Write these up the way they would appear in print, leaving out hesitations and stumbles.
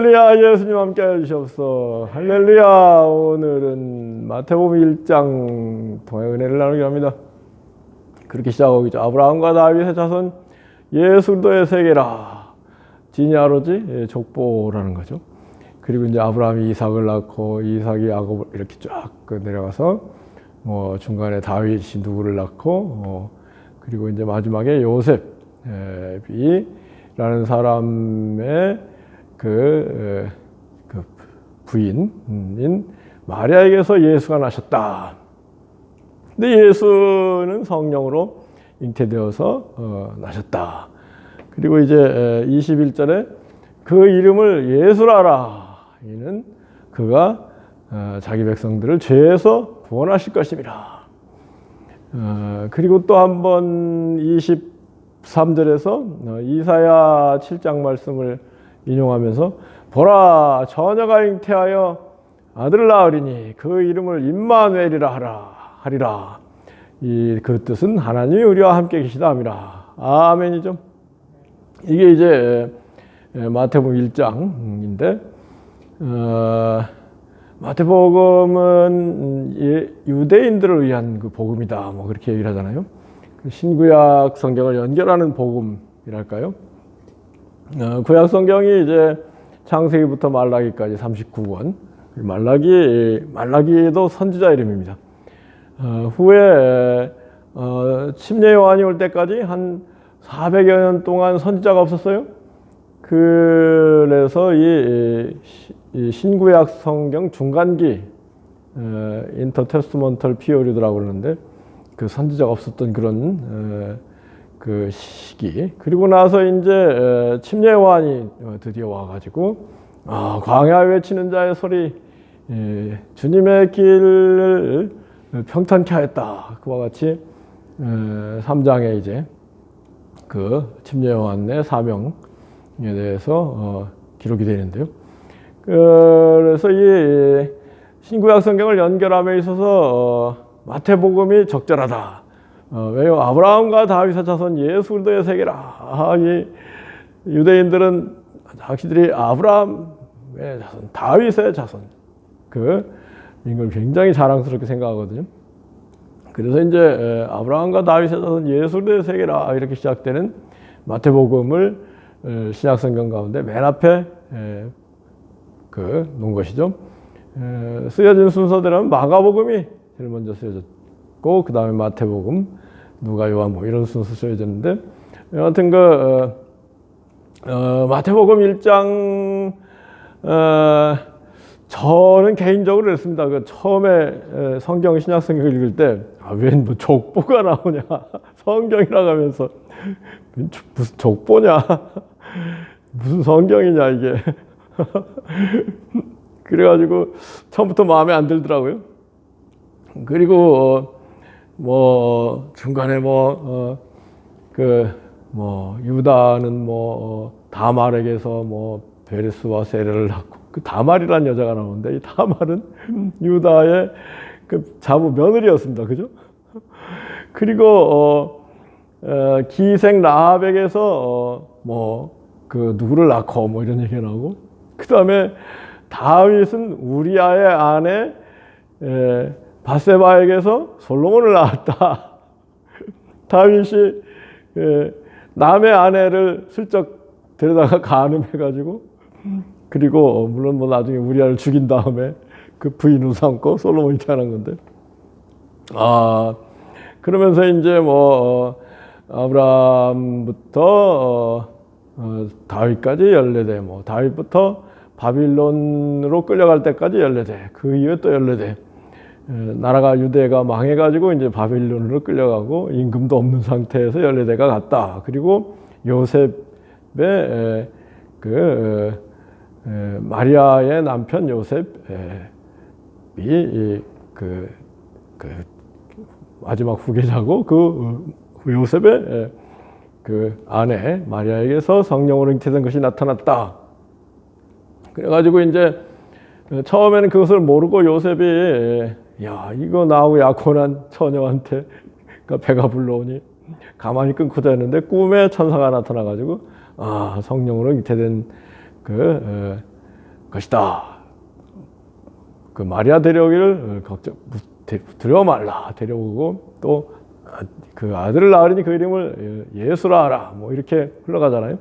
할렐루야. 예수님 함께 해주시옵소서. 할렐루야. 오늘은 마태복음 1장 통해 은혜를 나누기 합니다. 그렇게 시작하고 있죠. 아브라함과 다윗의 자손 예수 그리스도의 세계라. 지니아로지 족보라는 거죠. 그리고 이제 아브라함이 이삭을 낳고 이삭이 야곱을 이렇게 쫙 내려가서 중간에 다윗이 누구를 낳고 그리고 이제 마지막에 요셉이라는 사람의 그 부인인 마리아에게서 예수가 나셨다. 근데 예수는 성령으로 잉태되어서 나셨다. 그리고 이제 21절에 그 이름을 예수라라. 이는 그가 자기 백성들을 죄에서 구원하실 것입니다. 그리고 또 한 번 23절에서 이사야 7장 말씀을 인용하면서 보라 처녀가 잉태하여 아들을 낳으리니 그 이름을 임마누엘이라 하리라. 그 뜻은 하나님이 우리와 함께 계시다 함이라. 아멘이죠. 이게 이제 마태복음 1장인데 마태복음은 유대인들을 위한 그 복음이다. 그렇게 얘기를 하잖아요. 신구약 성경을 연결하는 복음이랄까요? 구약 성경이 이제 창세기부터 말라기까지 39권. 말라기도 선지자 이름입니다. 후에 침례 요한이 올 때까지 한 400여 년 동안 선지자가 없었어요. 그래서 이 신구약 성경 중간기 인터테스트먼털 피어리드라고 그러는데 그 선지자가 없었던 그런 그 시기. 그리고 나서 이제 침례 요한이 드디어 와가지고 광야에 외치는 자의 소리, 주님의 길을 평탄케 하였다. 그와 같이 3장에 이제 그 침례 요한의 사명에 대해서 기록이 되는데요. 그래서 이 신구약 성경을 연결함에 있어서 마태복음이 적절하다. 왜요? 아브라함과 다윗의 자손 예수 그리스도의 세계라. 이 유대인들은 자기들이 아브라함의 자손, 다윗의 자손, 이걸 굉장히 자랑스럽게 생각하거든요. 그래서 이제 아브라함과 다윗의 자손 예수 그리스도의 세계라 이렇게 시작되는 마태복음을 신약 성경 가운데 맨 앞에 놓은 것이죠. 쓰여진 순서대로는 마가복음이 제일 먼저 쓰여졌고 그 다음에 마태복음, 누가, 요한 이런 순서 쓰여졌는데 여하튼 마태복음 1장 저는 개인적으로 그랬습니다. 처음에 성경 신약 성경을 읽을 때 웬 족보가 나오냐 성경이라고 하면서 무슨 족보냐 무슨 성경이냐 이게 그래가지고 처음부터 마음에 안 들더라고요. 그리고 중간에 유다는 다말에게서 베레스와 세례를 낳고 그 다말이라는 여자가 나오는데 이 다말은 유다의 그 자부 며느리였습니다. 그죠? 그리고 기생 라합에게서 누구를 낳고 이런 얘기가 나오고 그 다음에 다윗은 우리아의 아내 바세바에게서 솔로몬을 낳았다. 다윗이 남의 아내를 슬쩍 데려다가 간음해가지고 그리고 물론 나중에 우리아를 죽인 다음에 그 부인으로 삼고 솔로몬이 태어난 건데 그러면서 이제 아브라함부터 다윗까지 14대 다윗부터 바빌론으로 끌려갈 때까지 14대 그 이후에 또 14대 나라가 유대가 망해가지고 이제 바빌론으로 끌려가고 임금도 없는 상태에서 14대가 갔다. 그리고 요셉의 마리아의 남편 요셉이 마지막 후계자고 그 요셉의 아내 마리아에게서 성령으로 잉태된 것이 나타났다. 그래가지고 이제 처음에는 그것을 모르고 요셉이 이거 나하고 약혼한 처녀한테 배가 불러오니 가만히 끊고 자는데 꿈에 천사가 나타나가지고 성령으로 잉태된 것이다. 그 마리아 데려오기를 두려워 말라. 데려오고 또 그 아들을 낳으리니 그 이름을 예수라 하라. 뭐 이렇게 흘러가잖아요.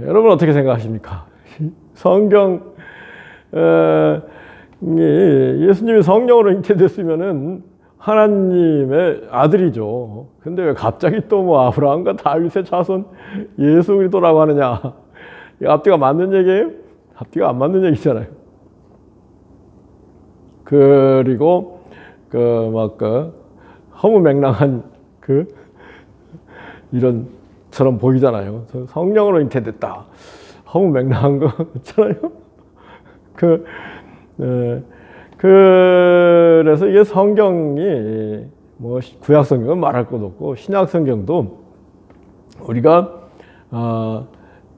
여러분 어떻게 생각하십니까? 성경 예수님이 성령으로 잉태됐으면은 하나님의 아들이죠. 근데 왜 갑자기 또 뭐 아브라함과 다윗의 자손 예수 그리스도라고 하느냐? 이 앞뒤가 맞는 얘기예요? 앞뒤가 안 맞는 얘기잖아요. 그리고 허무맹랑한 이런처럼 보이잖아요. 성령으로 잉태됐다. 허무맹랑한 거 있잖아요. 그래서 이게 성경이 뭐 구약 성경은 말할 것도 없고 신약 성경도 우리가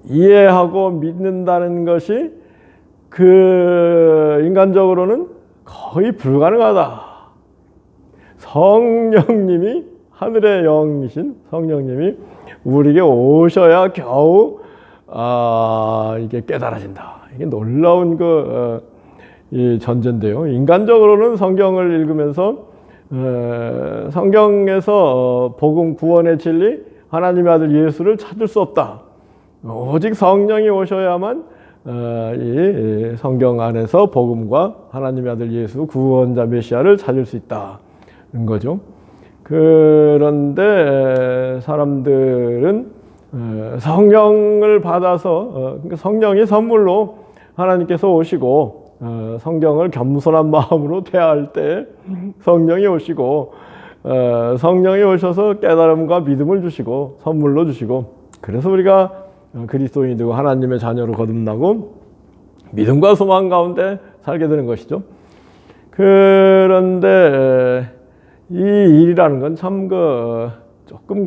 이해하고 믿는다는 것이 인간적으로는 거의 불가능하다. 성령님이 하늘의 영이신 성령님이 우리에게 오셔야 겨우 이게 깨달아진다. 이게 놀라운 이 전제인데요. 인간적으로는 성경을 읽으면서 성경에서 복음 구원의 진리 하나님의 아들 예수를 찾을 수 없다. 오직 성령이 오셔야만 이 성경 안에서 복음과 하나님의 아들 예수 구원자 메시아를 찾을 수 있다는 거죠. 그런데 사람들은 성령을 받아서 그러니까 성령이 선물로 하나님께서 오시고 성경을 겸손한 마음으로 대할 때 성령이 오시고 성령이 오셔서 깨달음과 믿음을 주시고 선물로 주시고 그래서 우리가 그리스도인이 되고 하나님의 자녀로 거듭나고 믿음과 소망 가운데 살게 되는 것이죠. 그런데 이 일이라는 건 참 조금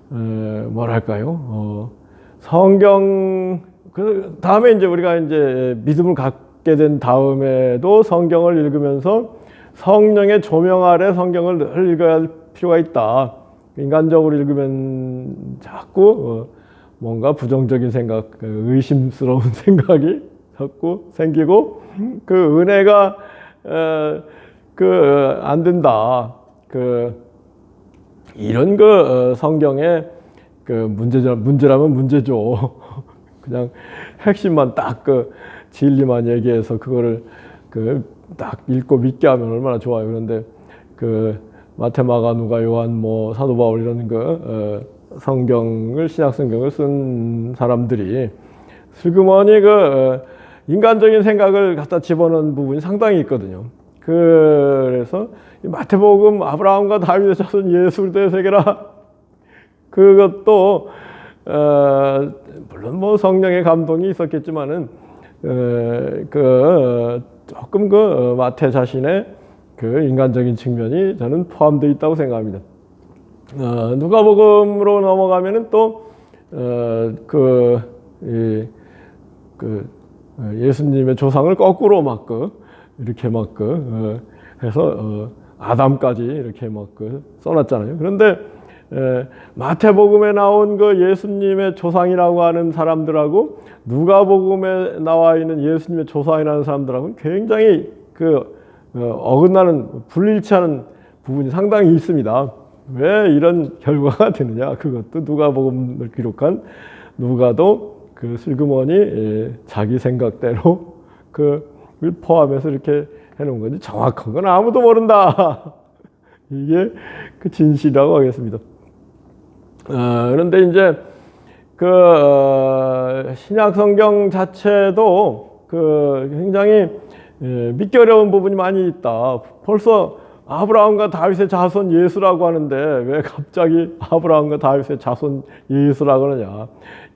뭐랄까요? 성경 다음에 이제 우리가 이제 믿음을 갖게 된 다음에도 성경을 읽으면서 성령의 조명 아래 성경을 늘 읽어야 할 필요가 있다. 인간적으로 읽으면 자꾸 뭔가 부정적인 생각, 의심스러운 생각이 자꾸 생기고 그 은혜가 안 된다. 이런 성경의 문제라면 문제죠. 그냥 핵심만 딱 진리만 얘기해서 그거를 딱 읽고 믿게 하면 얼마나 좋아요. 그런데 마태, 마가, 누가, 요한, 뭐 사도 바울 이런 성경을 신약 성경을 쓴 사람들이 슬그머니 인간적인 생각을 갖다 집어넣은 부분이 상당히 있거든요. 그래서 마태복음 아브라함과 다윗의 자손 예수를 되새겨라. 그것도 물론 뭐 성령의 감동이 있었겠지만은 조금 마태 자신의 인간적인 측면이 저는 포함되어 있다고 생각합니다. 누가복음으로 넘어가면은 또 예수님의 조상을 거꾸로 이렇게 해서 아담까지 이렇게 써놨잖아요. 그런데 마태복음에 나온 예수님의 조상이라고 하는 사람들하고 누가복음에 나와 있는 예수님의 조상이라는 사람들하고는 굉장히 어긋나는 불일치하는 부분이 상당히 있습니다. 왜 이런 결과가 되느냐? 그것도 누가복음을 기록한 누가도 슬그머니 자기 생각대로 포함해서 이렇게 해놓은 건지 정확한 건 아무도 모른다. 이게 진실이라고 하겠습니다. 그런데 이제 신약 성경 자체도 굉장히 믿기 어려운 부분이 많이 있다. 벌써 아브라함과 다윗의 자손 예수라고 하는데 왜 갑자기 아브라함과 다윗의 자손 예수라고 그러냐?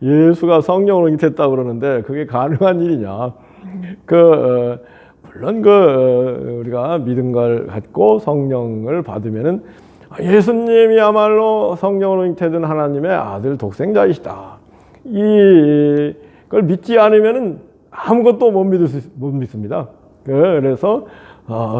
예수가 성령으로 잉태됐다고 그러는데 그게 가능한 일이냐? 물론 우리가 믿음을 갖고 성령을 받으면은 예수님이야말로 성령으로 잉태된 하나님의 아들 독생자이시다. 이걸 믿지 않으면은 아무것도 못 믿습니다. 그래서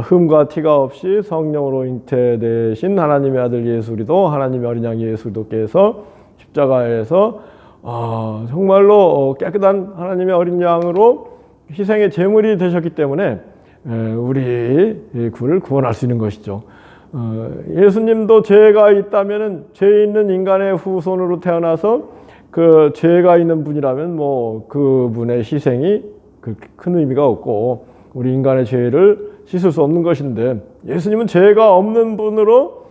흠과 티가 없이 성령으로 잉태되신 하나님의 아들 예수 그리스도, 하나님의 어린 양 예수 그리스도께서 십자가에서 정말로 깨끗한 하나님의 어린 양으로 희생의 제물이 되셨기 때문에 우리 구를 구원할 수 있는 것이죠. 예수님도 죄가 있다면은 죄 있는 인간의 후손으로 태어나서 그 죄가 있는 분이라면 뭐 그분의 희생이 그렇게 큰 의미가 없고 우리 인간의 죄를 씻을 수 없는 것인데, 예수님은 죄가 없는 분으로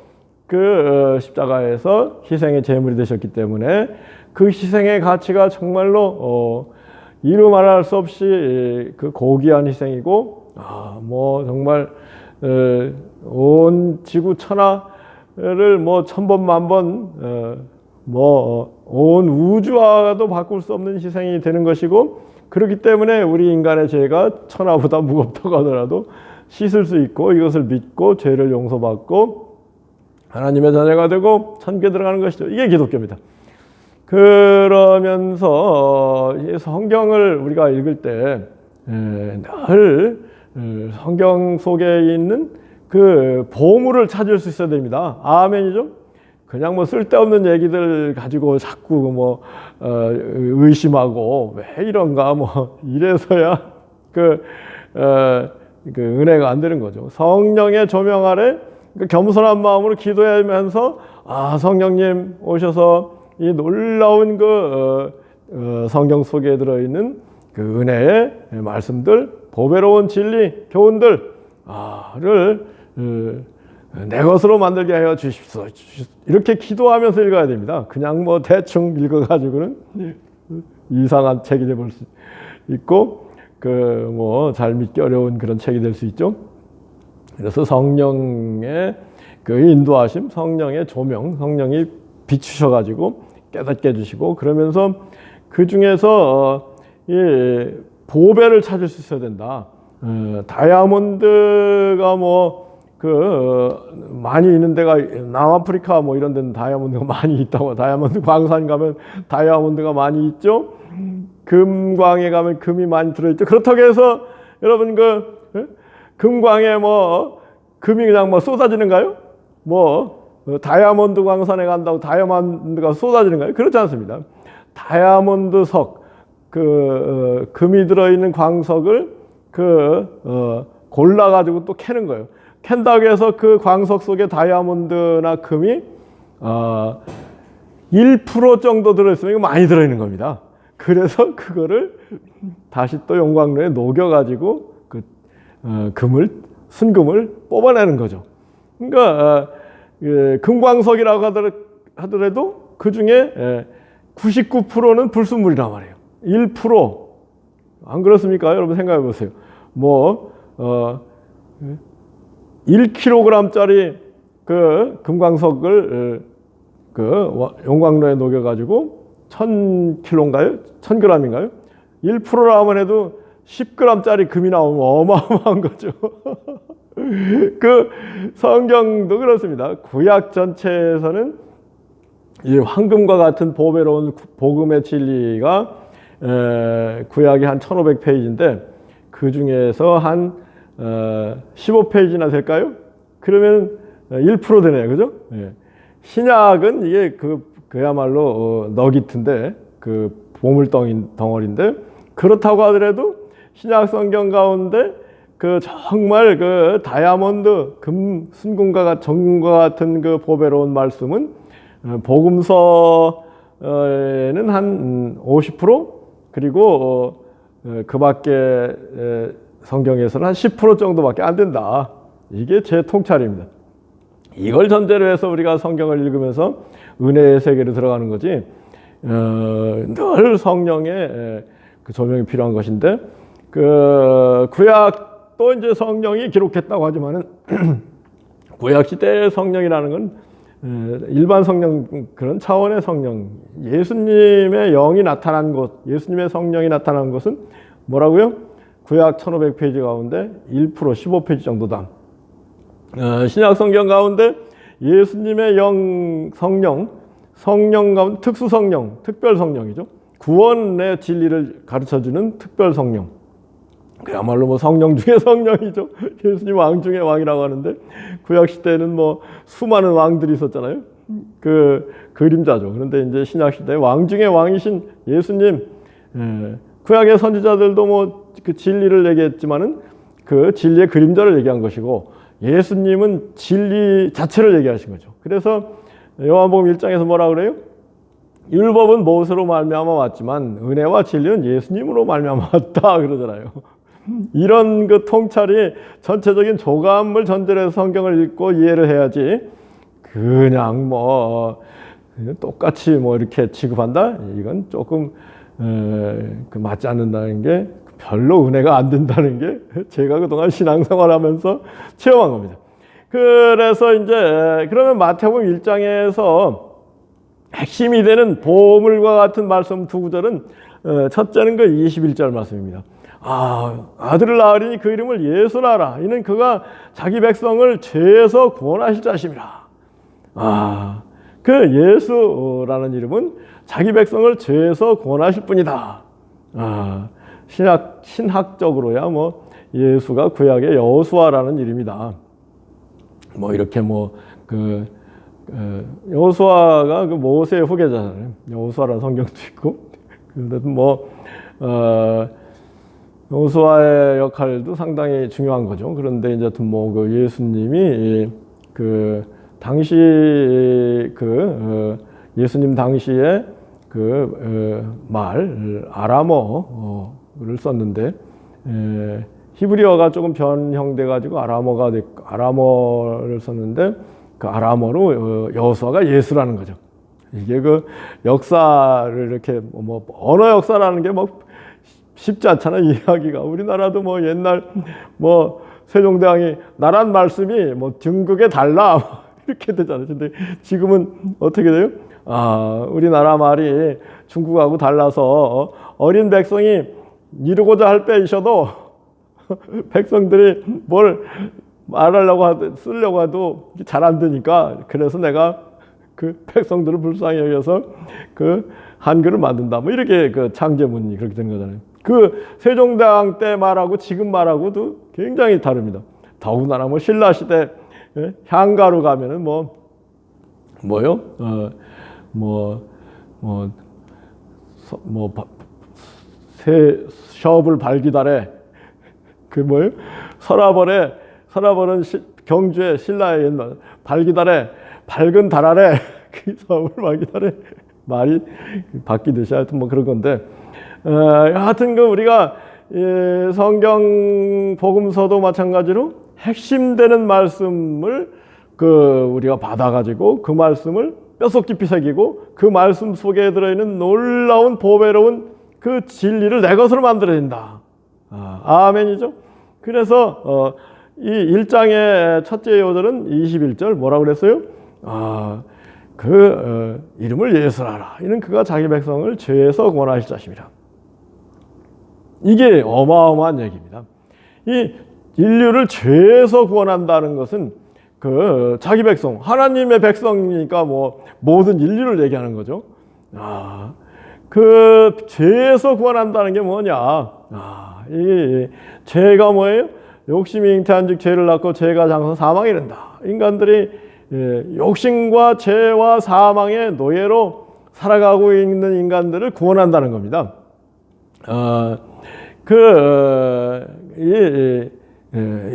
그 십자가에서 희생의 제물이 되셨기 때문에 그 희생의 가치가 정말로 이루 말할 수 없이 그 고귀한 희생이고, 뭐 정말 온 지구 천하를 뭐 천번 만번 뭐 온 우주와도 바꿀 수 없는 희생이 되는 것이고, 그렇기 때문에 우리 인간의 죄가 천하보다 무겁다고 하더라도 씻을 수 있고, 이것을 믿고 죄를 용서받고 하나님의 자녀가 되고 천국에 들어가는 것이죠. 이게 기독교입니다. 그러면서 성경을 우리가 읽을 때 늘 성경 속에 있는 그 보물을 찾을 수 있어야 됩니다. 아멘이죠? 그냥 뭐 쓸데없는 얘기들 가지고 자꾸 뭐 의심하고 왜 이런가 뭐 이래서야 그 은혜가 안 되는 거죠. 성령의 조명 아래 겸손한 마음으로 기도하면서 성령님 오셔서 이 놀라운 성경 속에 들어있는 그 은혜의 말씀들, 보배로운 진리, 교훈들을 내 것으로 만들게 하여 주십시오. 이렇게 기도하면서 읽어야 됩니다. 그냥 뭐 대충 읽어가지고는 이상한 책이 되볼 수 있고, 뭐 잘 믿기 어려운 그런 책이 될 수 있죠. 그래서 성령의 그 인도하심, 성령의 조명, 성령이 비추셔가지고 깨닫게 해주시고, 그러면서 그 중에서 이 보배를 찾을 수 있어야 된다. 다이아몬드가 많이 있는 데가 남아프리카 뭐 이런 데는 다이아몬드가 많이 있다고, 다이아몬드 광산 가면 다이아몬드가 많이 있죠. 금광에 가면 금이 많이 들어있죠. 그렇다고 해서 여러분 금광에 금이 그냥 쏟아지는가요? 다이아몬드 광산에 간다고 다이아몬드가 쏟아지는가요? 그렇지 않습니다. 다이아몬드석, 금이 들어있는 광석을 골라가지고 또 캐는 거예요. 캔다고 해서 그 광석 속에 다이아몬드나 금이 1% 정도 들어있으면 이거 많이 들어있는 겁니다. 그래서 그거를 다시 또 용광로에 녹여가지고 순금을 뽑아내는 거죠. 그러니까 금광석이라고 하더라도 그 중에 99%는 불순물이란 말이에요. 1%안 그렇습니까? 여러분 생각해 보세요. 1kg짜리 금광석을 용광로에 녹여가지고 1000kg인가요? 1000g인가요? 1%라면 해도 10g짜리 금이 나오면 어마어마한 거죠. 성경도 그렇습니다. 구약 전체에서는 이 황금과 같은 보배로운 복음의 진리가 구약이 한 1500페이지인데 그 중에서 한 15페이지나 될까요? 그러면 1% 되네요. 그죠? 예. 신약은 이게 그야말로 너기트인데 보물덩어리인데, 그렇다고 하더라도 신약 성경 가운데 정말 다이아몬드, 순금과 정금과 같은 보배로운 말씀은 복음서에는 한 50%, 그리고 그 밖에 성경에서는 한 10% 정도밖에 안 된다. 이게 제 통찰입니다. 이걸 전제로 해서 우리가 성경을 읽으면서 은혜의 세계로 들어가는 거지, 늘 성령의 조명이 필요한 것인데, 구약도 이제 성령이 기록했다고 하지만은 구약 시대의 성령이라는 건 일반 성령, 그런 차원의 성령, 예수님의 영이 나타난 것, 예수님의 성령이 나타난 것은 뭐라고요? 구약 1500페이지 가운데 1%, 15페이지 정도다. 신약 성경 가운데 예수님의 성령 가운데 특수 성령, 특별 성령이죠. 구원의 진리를 가르쳐주는 특별 성령. 그야말로 성령 중에 성령이죠. 예수님 왕 중에 왕이라고 하는데, 구약 시대에는 수많은 왕들이 있었잖아요. 그 그림자죠. 그런데 이제 신약 시대 왕 중에 왕이신 예수님, 구약의 선지자들도 뭐 그 진리를 얘기했지만은 그 진리의 그림자를 얘기한 것이고, 예수님은 진리 자체를 얘기하신 거죠. 그래서 요한복음 1장에서 뭐라 그래요? 율법은 모세로 말미암아 왔지만 은혜와 진리는 예수님으로 말미암아 왔다 그러잖아요. 이런 그 통찰이 전체적인 조감을 전제로 해서 성경을 읽고 이해를 해야지, 그냥 뭐 똑같이 뭐 이렇게 취급한다? 이건 조금 그 맞지 않는다는 게, 별로 은혜가 안 된다는 게 제가 그동안 신앙생활하면서 체험한 겁니다. 그래서 이제 그러면 마태복음 1장에서 핵심이 되는 보물과 같은 말씀 두 구절은, 첫째는 그 21절 말씀입니다. 아들을 낳으리니 그 이름을 예수라 하라. 이는 그가 자기 백성을 죄에서 구원하실 자심이라. 그 예수라는 이름은 자기 백성을 죄에서 구원하실 분이다. 신학적으로야 뭐 예수가 구약의 여호수아라는 이름이다. 뭐 이렇게 여호수아가 그 모세의 후계자잖아요. 여호수아라는 성경도 있고. 그런데 여호수아의 역할도 상당히 중요한 거죠. 그런데 이제 그 예수님이 그 당시 예수님 당시에 말 아람어를 썼는데, 히브리어가 조금 변형돼 가지고 아람어를 썼는데, 그 아람어로 여호수아가 예수라는 거죠. 이게 그 역사를 이렇게 언어 역사라는 게 쉽지 않잖아, 이해하기가. 우리나라도 옛날 세종대왕이 나란 말씀이 중국에 달라 이렇게 되잖아요. 근데 지금은 어떻게 돼요? 우리나라 말이 중국하고 달라서 어린 백성이 이루고자 할 때이셔도 백성들이 뭘 말하려고 쓰려고 해도 잘 안 되니까, 그래서 내가 그 백성들을 불쌍히 여겨서 그 한글을 만든다. 이렇게 그 창제문이 그렇게 된 거잖아요. 그 세종대왕 때 말하고 지금 말하고도 굉장히 다릅니다. 더군다나 신라 시대 향가로 가면은 셔업을 발기달에 서라벌은 경주에 신라의 옛날 발기달에 밝은 달 아래 그 셔업을 발기달에 말이 바뀌듯이 하여튼 그런 건데, 하여튼 우리가 성경 복음서도 마찬가지로 핵심되는 말씀을 우리가 받아가지고 그 말씀을 뼛속 깊이 새기고 그 말씀 속에 들어있는 놀라운 보배로운 그 진리를 내 것으로 만들어야 된다. 아멘이죠. 그래서 이 1장의 첫째 요절은 21절 뭐라고 그랬어요? 이름을 예수라 하라. 이는 그가 자기 백성을 죄에서 구원하실 자심이라. 이게 어마어마한 얘기입니다. 이 인류를 죄에서 구원한다는 것은 자기 백성, 하나님의 백성이니까 모든 인류를 얘기하는 거죠. 그 죄에서 구원한다는 게 뭐냐? 이 죄가 뭐예요? 욕심이 잉태한즉 죄를 낳고 죄가 장서 사망이 된다. 인간들이 욕심과 죄와 사망의 노예로 살아가고 있는 인간들을 구원한다는 겁니다.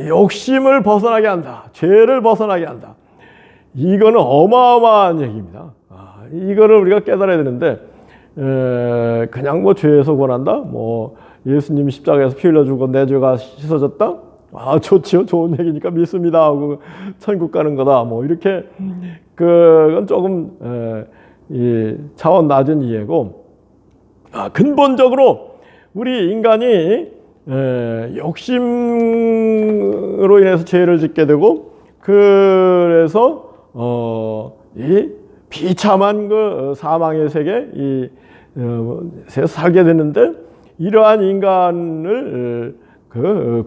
욕심을 벗어나게 한다. 죄를 벗어나게 한다. 이거는 어마어마한 얘기입니다. 이거를 우리가 깨달아야 되는데, 그냥 죄에서 구원한다? 예수님이 십자가에서 피 흘려 주고 내 죄가 씻어졌다? 좋지요. 좋은 얘기니까 믿습니다 하고 천국 가는 거다. 이렇게 그건 조금 차원 낮은 이해고, 근본적으로 우리 인간이 욕심으로 인해서 죄를 짓게 되고, 그래서 이 비참한 그 사망의 세계 에 살게 되는데, 이러한 인간을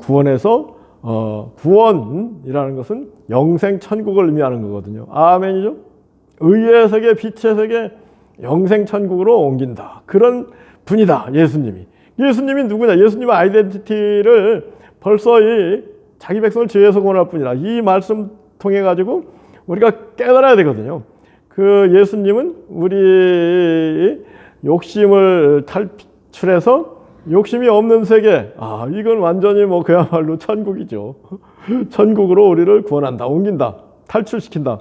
구원해서 구원이라는 것은 영생 천국을 의미하는 거거든요. 아멘이죠. 의의 세계, 빛의 세계, 영생 천국으로 옮긴다. 그런 분이다, 예수님이. 예수님이 누구냐? 예수님의 아이덴티티를 벌써 자기 백성을 죄에서 구원할 뿐이라 이 말씀 통해 가지고 우리가 깨달아야 되거든요. 그 예수님은 우리 욕심을 탈출해서 욕심이 없는 세계, 이건 완전히 뭐 그야말로 천국이죠. 천국으로 우리를 구원한다, 옮긴다, 탈출시킨다.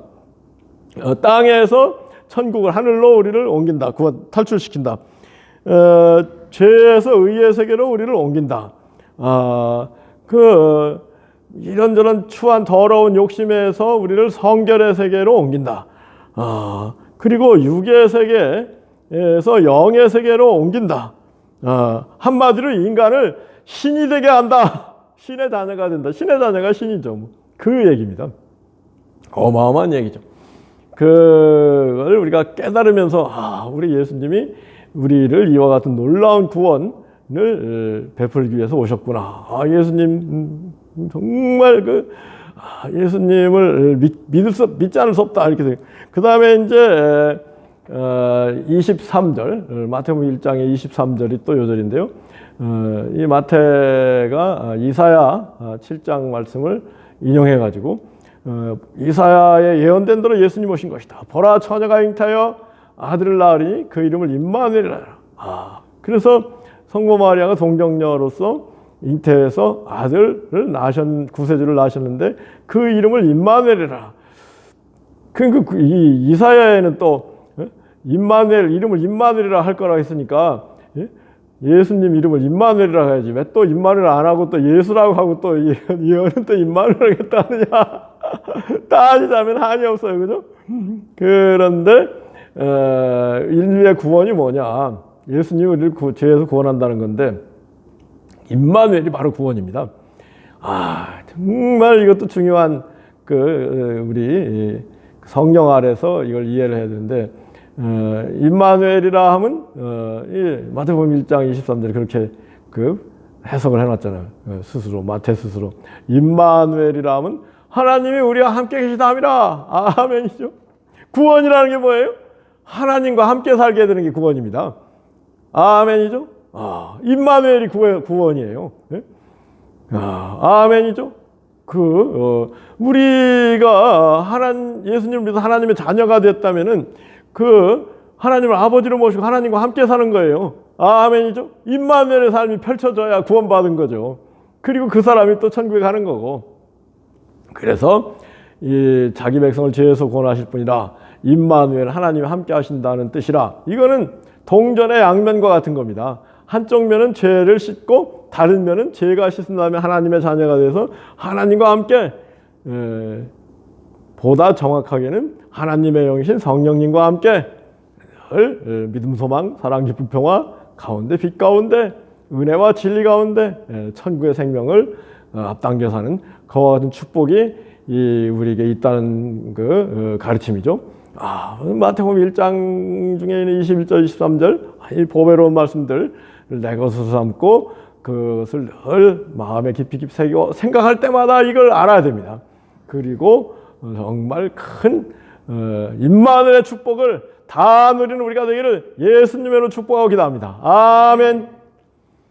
땅에서 천국을 하늘로 우리를 옮긴다, 탈출시킨다. 죄에서 의의 세계로 우리를 옮긴다. 이런저런 추한 더러운 욕심에서 우리를 성결의 세계로 옮긴다. 그리고 육의 세계에서 영의 세계로 옮긴다. 한마디로 인간을 신이 되게 한다. 신의 자녀가 된다. 신의 자녀가 신이죠. 그 얘기입니다. 어마어마한 얘기죠. 그걸 우리가 깨달으면서 우리 예수님이 우리를 이와 같은 놀라운 구원을 베풀기 위해서 오셨구나. 예수님 정말 예수님을 믿지 않을 수 없다. 이렇게 돼요. 그 다음에 이제 23절, 마태복음 1장의 23절이 또 요절인데요. 이 마태가 이사야 7장 말씀을 인용해가지고 이사야의 예언된 대로 예수님 오신 것이다. 보라, 처녀가 잉타하여 아들을 낳으리니 그 이름을 임마누엘이라. 그래서 성모 마리아가 동정녀로서 잉태해서 아들을 구세주를 낳으셨는데 그 이름을 임마누엘이라. 이 이사야에는 또 임마누엘, 이름을 임마누엘이라 할 거라고 했으니까 예수님 이름을 임마누엘이라 해야지. 왜 또 임마누엘 안 하고 또 예수라고 하고 또 예언은 또 임마누엘 하겠다 하느냐. 따지자면 한이 없어요. 그죠? 그런데 인류의 구원이 뭐냐. 예수님을 죄에서 구원한다는 건데 임마누엘이 바로 구원입니다. 정말 이것도 중요한 우리 성령 아래서 이걸 이해를 해야 되는데 임마누엘이라 하면 마태복음 1장 23절에 그렇게 해석을 해놨잖아요. 스스로 마태 스스로 임마누엘이라 하면 하나님이 우리와 함께 계시다 함이라. 아멘이죠. 구원이라는 게 뭐예요? 하나님과 함께 살게 되는 게 구원입니다. 아멘이죠. 임마누엘이 구원이에요. 네? 아멘이죠. 우리가 예수님을 믿어 하나님의 자녀가 됐다면은 하나님을 아버지로 모시고 하나님과 함께 사는 거예요. 아멘이죠. 임마누엘의 삶이 펼쳐져야 구원받은 거죠. 그리고 그 사람이 또 천국에 가는 거고. 그래서 자기 백성을 죄에서 구원하실 분이라 임마누엘, 하나님이 함께 하신다는 뜻이라. 이거는 동전의 양면과 같은 겁니다. 한쪽 면은 죄를 씻고 다른 면은 죄가 씻은 다음에 하나님의 자녀가 돼서 하나님과 함께, 보다 정확하게는 하나님의 영이신 성령님과 함께 믿음, 소망, 사랑, 기쁨, 평화 가운데, 빛 가운데, 은혜와 진리 가운데 천국의 생명을 앞당겨 사는 그와 같은 축복이 우리에게 있다는 가르침이죠. 마태복음 1장 중에 있는 21절, 23절 이 보배로운 말씀들 내 것으로 삼고 그것을 늘 마음에 깊이 새기고 생각할 때마다 이걸 알아야 됩니다. 그리고 정말 큰 임마누엘의 축복을 다 누리는 우리가 되기를 예수님으로 축복하고 기도합니다. 아멘.